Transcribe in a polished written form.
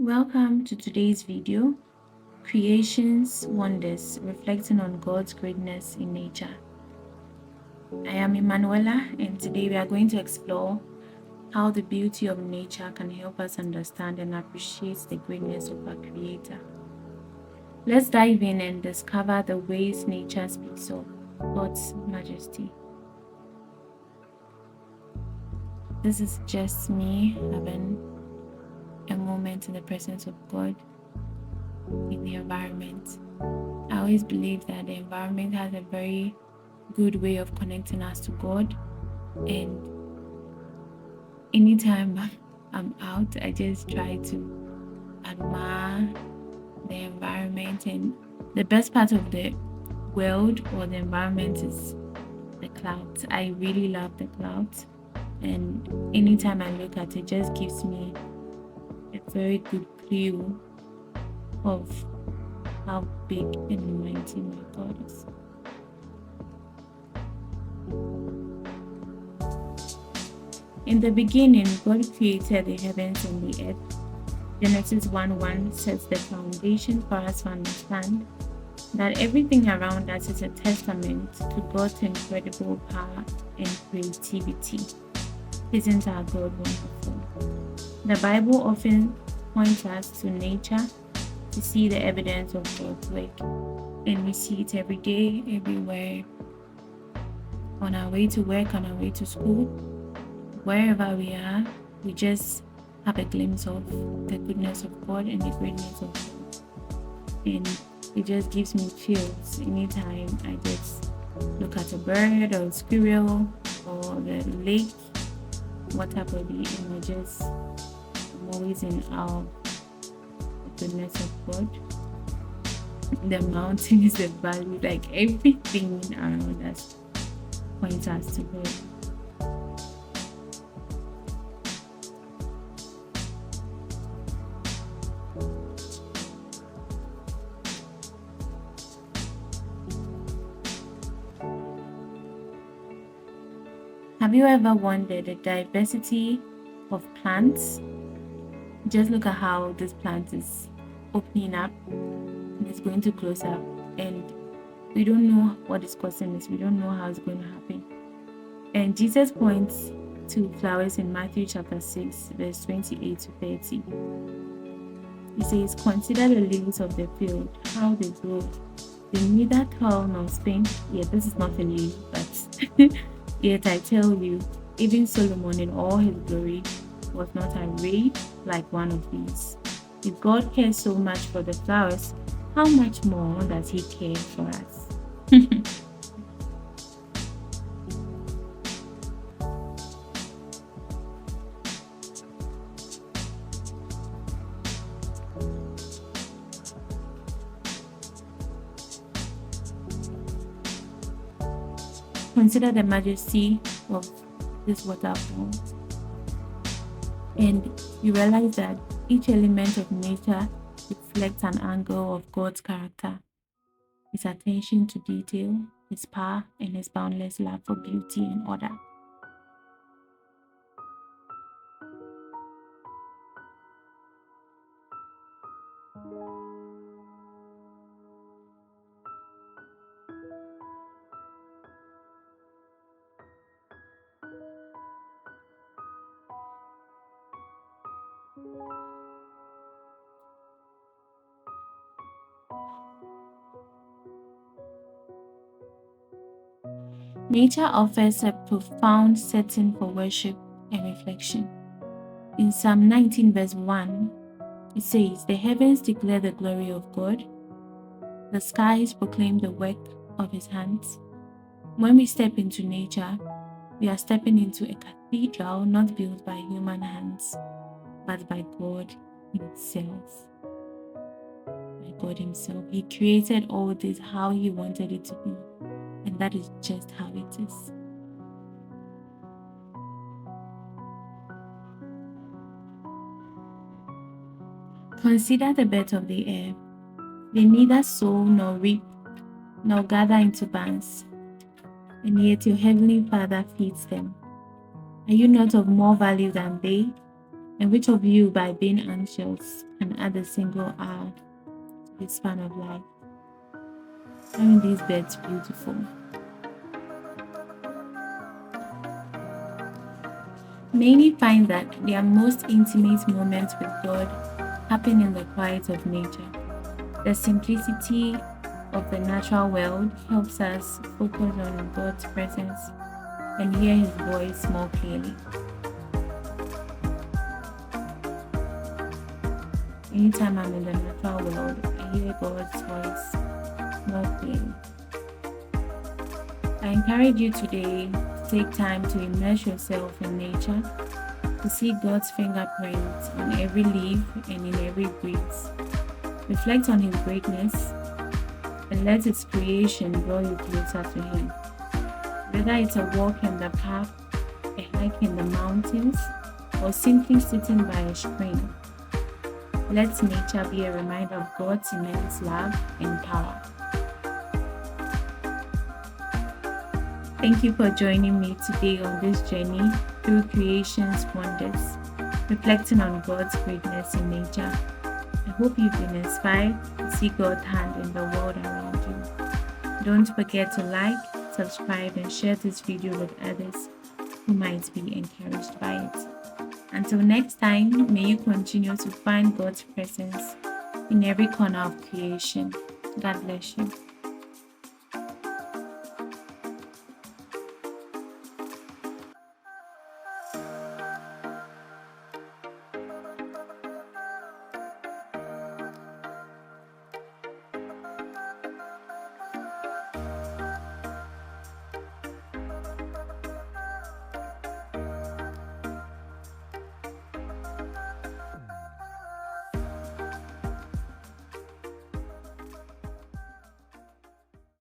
Welcome to today's video, Creation's Wonders, reflecting on God's greatness in nature. I am Emanuela, and today we are going to explore how the beauty of nature can help us understand and appreciate the greatness of our Creator. Let's dive in and discover the ways nature speaks of God's majesty. This is just me having a moment in the presence of God in the environment. I always believe that the environment has a very good way of connecting us to God, and anytime I'm out, I just try to admire the environment. And the best part of the world or the environment is the clouds. I really love the clouds, and anytime I look at it, just gives me a very good clue of how big and mighty my God is. In the beginning, God created the heavens and the earth. Genesis 1:1 sets the foundation for us to understand that everything around us is a testament to God's incredible power and creativity. Isn't our God wonderful? The Bible often points us to nature to see the evidence of God's work, and we see it every day, everywhere. On our way to work, on our way to school, wherever we are, we just have a glimpse of the goodness of God and the greatness of God. And it just gives me chills anytime I just look at a bird or a squirrel or the lake, water body, and I'm always in awe of the goodness of God. The mountains, the valley, like everything around us points us to God. Have you ever wondered the diversity of plants? Just look at how this plant is opening up and it's going to close up, and we don't know what is causing this. We don't know how it's going to happen. And Jesus points to flowers in Matthew chapter 6, verse 28 to 30. He says, "Consider the lilies of the field, how they grow. They neither toil nor spin." Yeah, this is not a lily, but yet I tell you, even Solomon in all his glory was not arrayed like one of these. If God cares so much for the flowers, how much more does He care for us? Consider the majesty of this waterfall, and you realize that each element of nature reflects an angle of God's character, His attention to detail, His power, and His boundless love for beauty and order. Nature offers a profound setting for worship and reflection. In Psalm 19 verse 1, it says, "The heavens declare the glory of God. The skies proclaim the work of His hands." When we step into nature, we are stepping into a cathedral not built by human hands, but by God Himself. By God Himself. He created all this how He wanted it to be. And that is just how it is. Consider the birds of the air. They neither sow nor reap nor gather into barns, and yet your heavenly Father feeds them. Are you not of more value than they? And which of you, by being anxious, can add a single hour to the span of life? Aren't these birds beautiful? Many find that their most intimate moments with God happen in the quiet of nature. The simplicity of the natural world helps us focus on God's presence and hear His voice more clearly. Anytime I'm in the natural world, I hear God's voice more clearly. I encourage you today to take time to immerse yourself in nature, to see God's fingerprints on every leaf and in every breeze. Reflect on His greatness and let His creation draw you closer to Him. Whether it's a walk in the park, a hike in the mountains, or simply sitting by a stream, let nature be a reminder of God's immense love and power. Thank you for joining me today on this journey through creation's wonders, reflecting on God's greatness in nature. I hope you've been inspired to see God's hand in the world around you. Don't forget to like, subscribe, and share this video with others who might be encouraged by it. Until next time, may you continue to find God's presence in every corner of creation. God bless you.